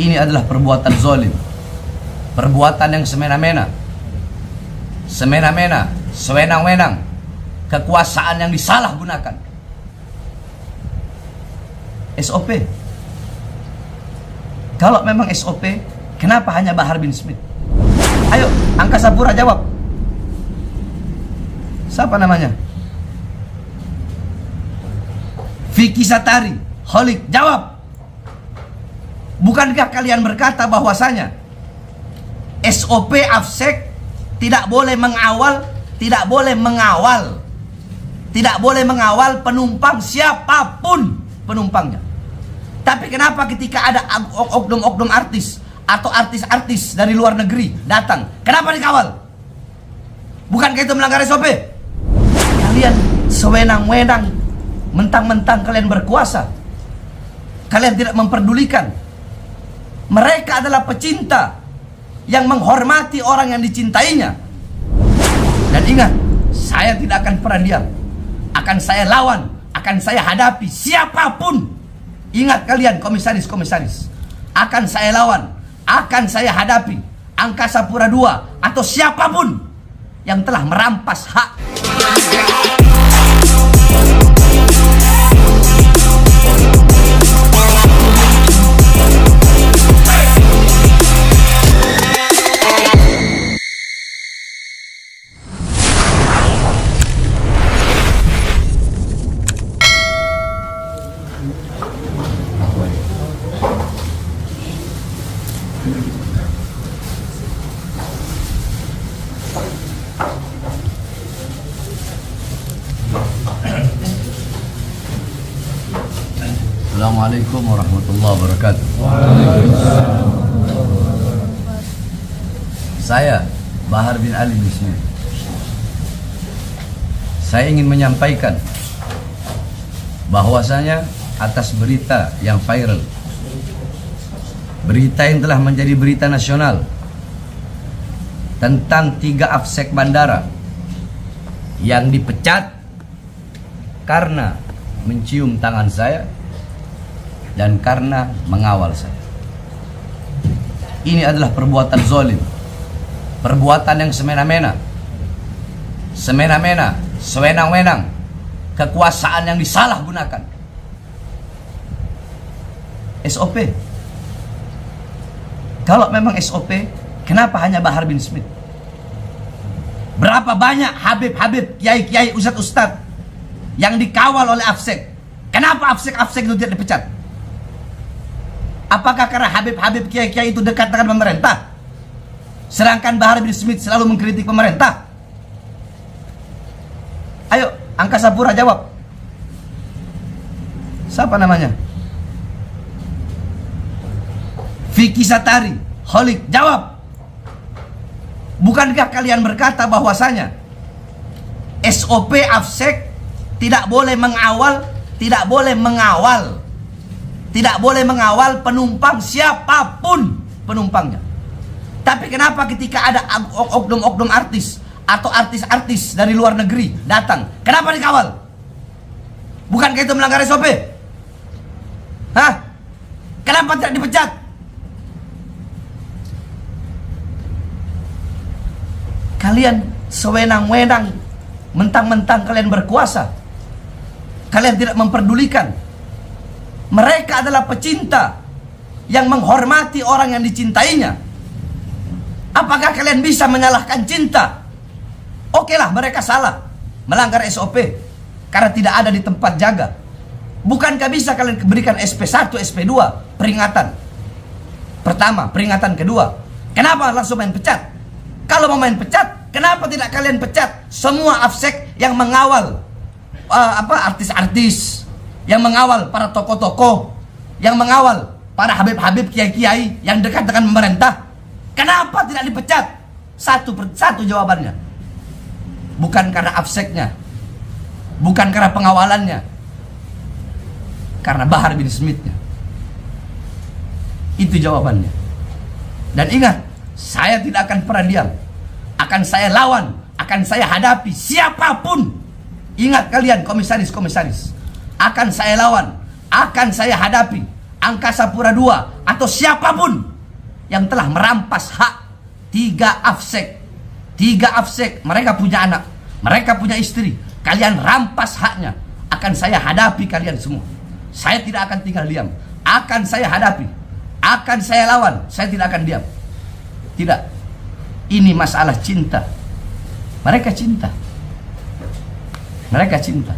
Ini adalah perbuatan zalim, perbuatan yang semena-mena, sewenang-wenang, kekuasaan yang disalahgunakan. SOP. Kalau memang SOP, kenapa hanya Bahar bin Smith? Ayo, Angkasa Pura jawab. Siapa namanya? Vicky Satari, Holik, jawab. Bukankah kalian berkata bahwasanya SOP AFSEC tidak boleh mengawal, tidak boleh mengawal penumpang siapapun penumpangnya. Tapi kenapa ketika ada oknum-oknum artis atau artis-artis dari luar negeri datang, kenapa dikawal? Bukankah itu melanggar SOP? Kalian sewenang-wenang, mentang-mentang kalian berkuasa, kalian tidak memperdulikan. Mereka adalah pecinta yang menghormati orang yang dicintainya. Dan ingat, saya tidak akan pernah diam. Akan saya lawan, akan saya hadapi siapapun. Ingat kalian komisaris-komisaris, akan saya lawan, akan saya hadapi Angkasa Pura II atau siapapun yang telah merampas hak. Assalamualaikum warahmatullahi wabarakatuh. Saya Bahar bin Ali bin Smith. Saya ingin menyampaikan bahwasanya atas berita yang viral, berita yang telah menjadi berita nasional tentang 3 AFSEC bandara yang dipecat karena mencium tangan saya dan karena mengawal saya. Ini adalah perbuatan zalim, perbuatan yang semena-mena, sewenang-wenang, kekuasaan yang disalahgunakan. SOP. Kalau memang SOP, kenapa hanya Bahar bin Smith? Berapa banyak Habib-Habib, Kiai-Kiai, Ustadz-Ustadz yang dikawal oleh AFSEC? Kenapa AFSEC itu tidak dipecat? Apakah karena Habib-Habib, Kiai-Kiai itu dekat dengan pemerintah, sedangkan Bahar bin Smith selalu mengkritik pemerintah? Ayo, Angkasa Pura jawab. Siapa namanya? Vicky Satari, Holik, jawab. Bukankah kalian berkata bahwasanya SOP AFSEC tidak boleh mengawal, tidak boleh mengawal penumpang siapapun penumpangnya? Tapi kenapa ketika ada oknum-oknum artis atau artis-artis dari luar negeri datang, kenapa dikawal? Bukankah itu melanggar SOP? Hah? Kenapa tidak dipecat? Kalian sewenang-wenang, mentang-mentang kalian berkuasa, kalian tidak memperdulikan. Mereka adalah pecinta yang menghormati orang yang dicintainya. Apakah kalian bisa menyalahkan cinta? Okelah, mereka salah, melanggar SOP karena tidak ada di tempat jaga. Bukankah bisa kalian berikan SP1, SP2 peringatan pertama, peringatan kedua? Kenapa langsung main pecat? Kalau mau main pecat, kenapa tidak kalian pecat semua AFSEC yang mengawal artis-artis, yang mengawal para tokoh-tokoh, yang mengawal para Habib-Habib, Kiai-Kiai yang dekat dengan pemerintah? Kenapa tidak dipecat? Satu jawabannya. Bukan karena AFSEC-nya, bukan karena pengawalannya, karena Bahar bin Smith-nya. Itu jawabannya. Dan ingat, saya tidak akan pernah diam. Akan saya lawan, akan saya hadapi siapapun. Ingat kalian komisaris-komisaris, akan saya lawan, akan saya hadapi Angkasa Pura II, atau siapapun yang telah merampas hak 3 Afsek, mereka punya anak, mereka punya istri, kalian rampas haknya, akan saya hadapi kalian semua. Saya tidak akan tinggal diam, akan saya hadapi, akan saya lawan, saya tidak akan diam. Tidak, ini masalah cinta. Mereka cinta, mereka cinta.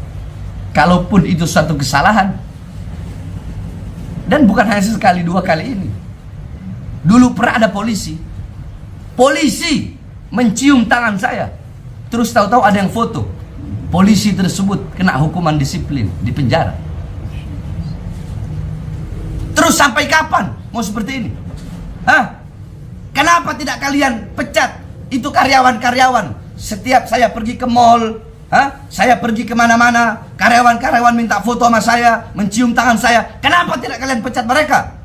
Kalaupun itu suatu kesalahan, dan bukan hanya sekali 2 kali ini. Dulu pernah ada polisi mencium tangan saya, terus tahu-tahu ada yang foto. Polisi tersebut kena hukuman disiplin di penjara. Terus sampai kapan mau seperti ini? Hah? Kenapa tidak kalian pecat itu karyawan-karyawan? Setiap saya pergi ke mall, saya pergi kemana-mana, karyawan-karyawan minta foto sama saya, mencium tangan saya. Kenapa tidak kalian pecat mereka?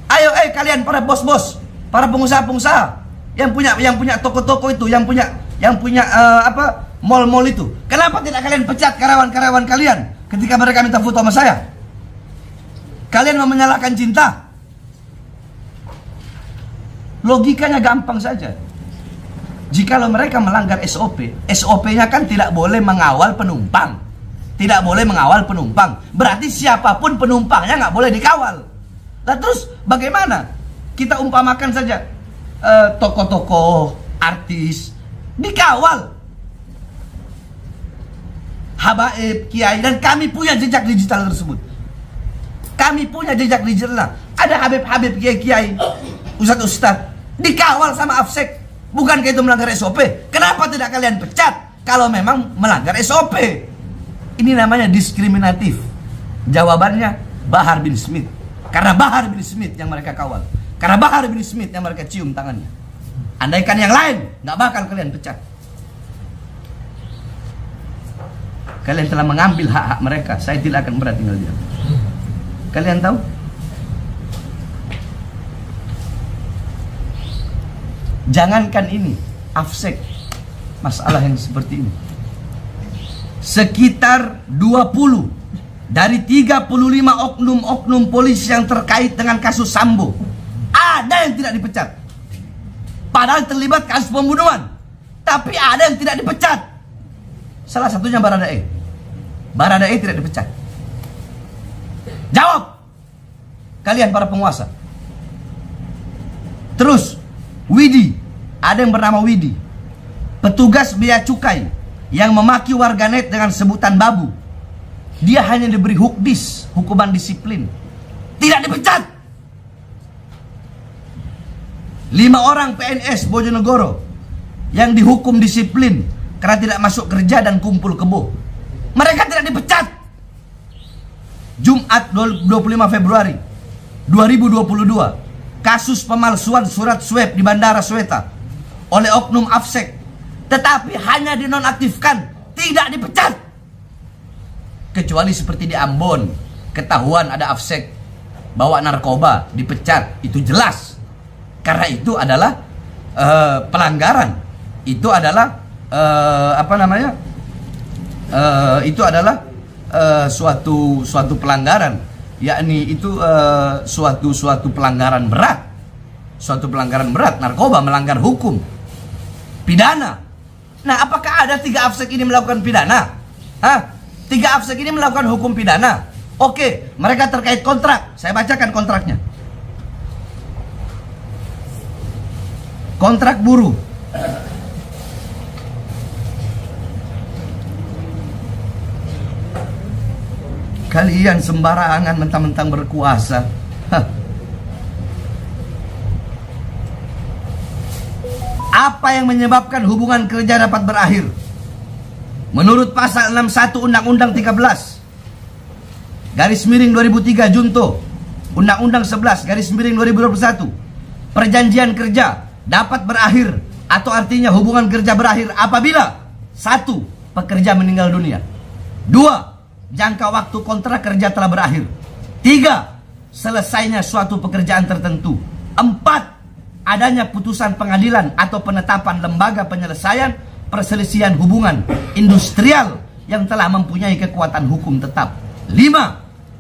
Ayo, kalian para bos-bos, para pengusaha-pengusaha yang punya toko-toko itu, yang punya mall-mall itu. Kenapa tidak kalian pecat karyawan-karyawan kalian ketika mereka minta foto sama saya? Kalian mau menyalahkan cinta? Logikanya gampang saja. Jikalau mereka melanggar SOP-nya kan tidak boleh mengawal penumpang. Tidak boleh mengawal penumpang. Berarti siapapun penumpangnya nggak boleh dikawal. Nah terus bagaimana? Kita umpamakan saja toko-toko, artis dikawal, habaib, kiai, dan kami punya jejak digital tersebut. Kami punya jejak digital. Ada habib-habib, kiai-kiai, ustadz-ustadz dikawal sama Afsek. Bukankah itu melanggar SOP? Kenapa tidak kalian pecat kalau memang melanggar SOP? Ini namanya diskriminatif. Jawabannya Bahar bin Smith. Karena Bahar bin Smith yang mereka kawal, karena Bahar bin Smith yang mereka cium tangannya. Andaikan yang lain, nggak bakal kalian pecat. Kalian telah mengambil hak-hak mereka. Saya tidak akan pernah tinggal diam. Kalian tahu? Jangankan ini, Afsek, masalah yang seperti ini. Sekitar 20 dari 35 oknum-oknum polisi yang terkait dengan kasus Sambo, ada yang tidak dipecat. Padahal terlibat kasus pembunuhan, tapi ada yang tidak dipecat. Salah satunya Baradae. Baradae tidak dipecat. Jawab kalian para penguasa. Terus Widi, ada yang bernama Widi, petugas bea cukai yang memaki warganet dengan sebutan babu. Dia hanya diberi hukdis, hukuman disiplin, tidak dipecat. 5 orang PNS Bojonegoro yang dihukum disiplin karena tidak masuk kerja dan kumpul kebo, mereka tidak dipecat. Jumat 25 Februari 2022, kasus pemalsuan surat swab di Bandara Sweta oleh oknum Afsek, tetapi hanya dinonaktifkan, tidak dipecat. Kecuali seperti di Ambon, ketahuan ada Afsek bawa narkoba, dipecat. Itu jelas, karena itu adalah pelanggaran. Itu adalah itu adalah suatu pelanggaran, yakni itu suatu pelanggaran berat. Suatu pelanggaran berat, narkoba, melanggar hukum pidana. Nah, apakah ada 3 Afsek ini melakukan pidana? 3 Afsek ini melakukan hukum pidana. Oke, mereka terkait kontrak. Saya bacakan kontraknya. Kontrak buruh. Kalian sembarangan mentang-mentang berkuasa. Apa yang menyebabkan hubungan kerja dapat berakhir? Menurut pasal 61 Undang-Undang 13 garis miring 2003 Junto, Undang-Undang 11 garis miring 2021, perjanjian kerja dapat berakhir atau artinya hubungan kerja berakhir apabila 1. Pekerja meninggal dunia, 2. Jangka waktu kontrak kerja telah berakhir, 3. Selesainya suatu pekerjaan tertentu, 4. Adanya putusan pengadilan atau penetapan lembaga penyelesaian perselisihan hubungan industrial yang telah mempunyai kekuatan hukum tetap, 5.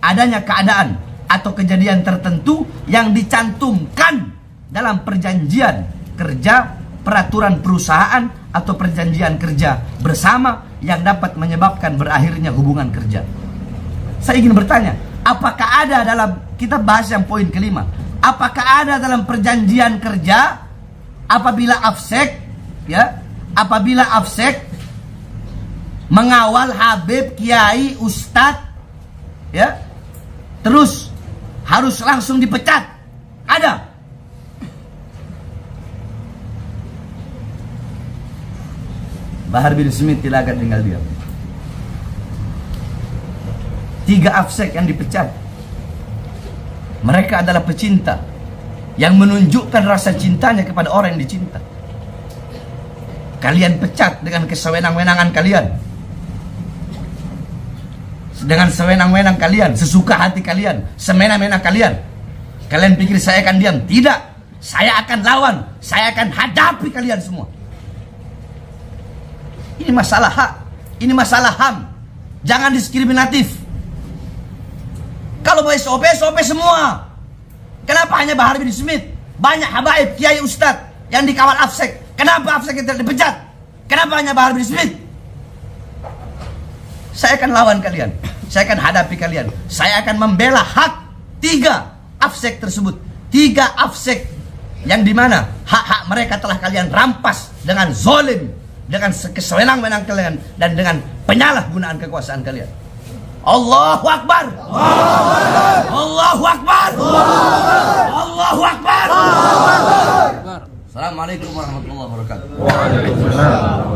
Adanya keadaan atau kejadian tertentu yang dicantumkan dalam perjanjian kerja, peraturan perusahaan, atau perjanjian kerja bersama yang dapat menyebabkan berakhirnya hubungan kerja. Saya ingin bertanya, apakah ada dalam, kita bahas yang poin kelima, apakah ada dalam perjanjian kerja apabila Afsek, ya, apabila Afsek mengawal Habib, Kiai, Ustadz, ya, terus harus langsung dipecat? Ada? Bahar bin Smith tidak akan tinggal diam. 3 Afsek yang dipecat, mereka adalah pecinta yang menunjukkan rasa cintanya kepada orang yang dicinta. Kalian pecat dengan kesewenang-wenangan kalian, dengan sewenang-wenang kalian, sesuka hati kalian, semena-mena kalian. Kalian pikir saya akan diam? Tidak, saya akan lawan, saya akan hadapi kalian semua. Ini masalah hak, ini masalah HAM. Jangan diskriminatif. Kalau mau SOP, SOP semua. Kenapa hanya Bahar bin Smith? Banyak habaib, kiai, ustadz yang dikawal Afsek. Kenapa Afsek tidak dipecat? Kenapa hanya Bahar bin Smith? Saya akan lawan kalian, saya akan hadapi kalian. Saya akan membela hak 3 Afsek tersebut. 3 Afsek yang dimana hak-hak mereka telah kalian rampas dengan zolim, dengan kesewenang-wenang kalian, dan dengan penyalahgunaan kekuasaan kalian. Allahu Akbar. Allahu Akbar. Allahu Akbar. Assalamualaikum warahmatullahi wabarakatuh.